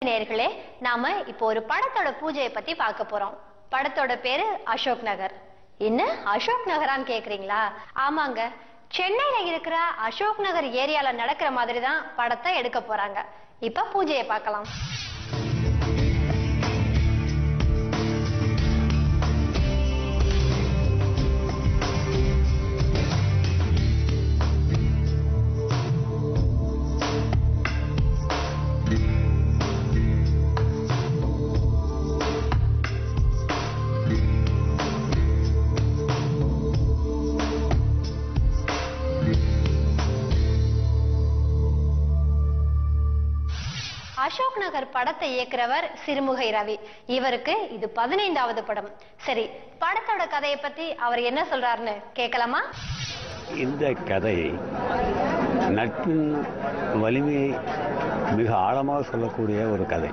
நேயர்களே, நாம இப்போ ஒரு படத்தோட பூஜையை பத்தி பார்க்க போறோம். படத்தோட பேரு அசோக் நகர். என்ன அசோக் நகரான்னு கேக்குறீங்களா? ஆமாங்க, சென்னையில இருக்கிற அசோக் நகர் ஏரியால நடக்கிற மாதிரி தான் படத்தை எடுக்க போறாங்க. இப்ப பூஜையை பார்க்கலாம். அசோக் நகர் படத்தை இயக்குறவர் சிறுமுகை ரவி. இவருக்கு இது 15வது படம். சரி, படத்தோட கதையை பத்தி அவர் என்ன சொல்றாருன்னு கேட்கலாமா? இந்த கதை நட்பின் வலிமையை மிக ஆழமாக சொல்லக்கூடிய ஒரு கதை.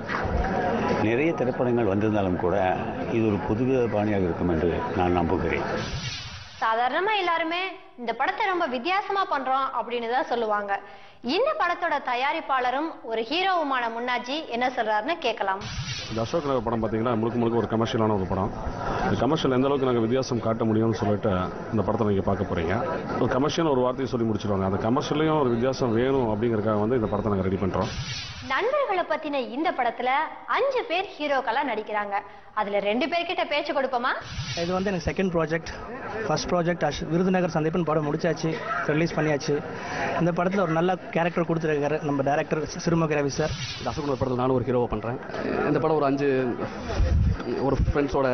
நிறைய திரைப்படங்கள் வந்திருந்தாலும் கூட இது ஒரு புதுவித பாணியாக இருக்கும் என்று நான் நம்புகிறேன். சாதாரணமா எல்லாருமே இந்த படத்தை ரொம்ப வித்தியாசமா பண்றோம் அப்படின்னு தான் சொல்லுவாங்க. இந்த படத்தோட தயாரிப்பாளரும் ஒரு ஹீரோவுமான முன்னாஜி என்ன சொல்றாருன்னு கேட்கலாம். இந்த அசோக் நகர் படம் பார்த்தீங்கன்னா முழுக்க ஒரு கமர்ஷியலான ஒரு படம். இந்த கமர்ஷியல் எந்த அளவுக்கு நாங்கள் வித்தியாசம் காட்ட முடியும்னு சொல்லிட்டு இந்த படத்தை நீங்கள் பார்க்க போறீங்க. ஒரு கமர்ஷியல் ஒரு வார்த்தையை சொல்லி முடிச்சிருவாங்க. அந்த கமர்ஷியலையும் ஒரு வித்தியாசம் வேணும் அப்படிங்கறதுக்காக வந்து இந்த படத்தை நாங்கள் ரெடி பண்றோம். நண்பர்களை பத்தின இந்த படத்துல 5 பேர் ஹீரோக்களா நடிக்கிறாங்க. அதுல 2 பேர்கிட்ட பேச்சு கொடுப்போமா? இது வந்து எனக்கு second project. First project Virudhunagar சந்திப்பன் படம் முடிச்சாச்சு, ரிலீஸ் பண்ணியாச்சு. இந்த படத்தில் ஒரு நல்ல கேரக்டர் கொடுத்துருக்காரு நம்ம டைரக்டர் சிறுமுகை ரவி சார். இந்த அசோக் நகர் படத்தில் நானும் ஒரு ஹீரோவை பண்ணுறேன். இந்த படம் ஒரு 5 ஒரு ஃப்ரெண்ட்ஸோட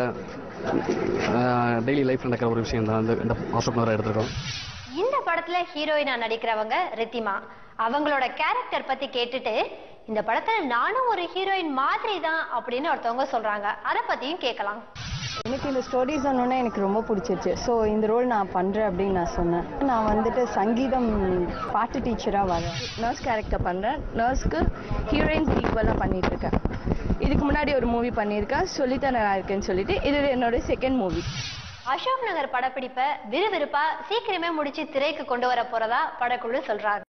டெய்லி லைஃப்ல நடக்கிற ஒரு விஷயம் தான் இந்த அசோக் நகரை எடுத்துருக்கோம். இந்த படத்துல ஹீரோயினா நடிக்கிறவங்க ரித்திமா. அவங்களோட கேரக்டர் பத்தி கேட்டுட்டு இந்த படத்துல நானும் ஒரு ஹீரோயின் மாதிரி தான் அப்படின்னு ஒருத்தவங்க சொல்றாங்க. அதை பத்தியும் கேட்கலாம். எனக்கு இந்த ஸ்டோரிஸ் சொன்னோன்னே எனக்கு ரொம்ப பிடிச்சிருச்சு. ஸோ இந்த ரோல் நான் பண்ணுறேன் அப்படின்னு நான் சொன்னேன். நான் வந்துட்டு சங்கீதம் பாட்டு டீச்சராக வரேன். நர்ஸ் கேரக்டர் பண்ணுறேன். நர்ஸ்க்கு ஹீரோயின்ஸ் ஈக்குவலாக பண்ணிட்டு இருக்கேன். இதுக்கு முன்னாடி ஒரு மூவி பண்ணியிருக்கேன், சொல்லித்தான் நான் இருக்கேன்னு சொல்லிட்டு. இது என்னோட செகண்ட் மூவி. அசோக் நகர் படப்பிடிப்பை விறுவிறுப்பா சீக்கிரமே முடிச்சு திரைக்கு கொண்டு வர போறதா படக்குழு சொல்றாங்க.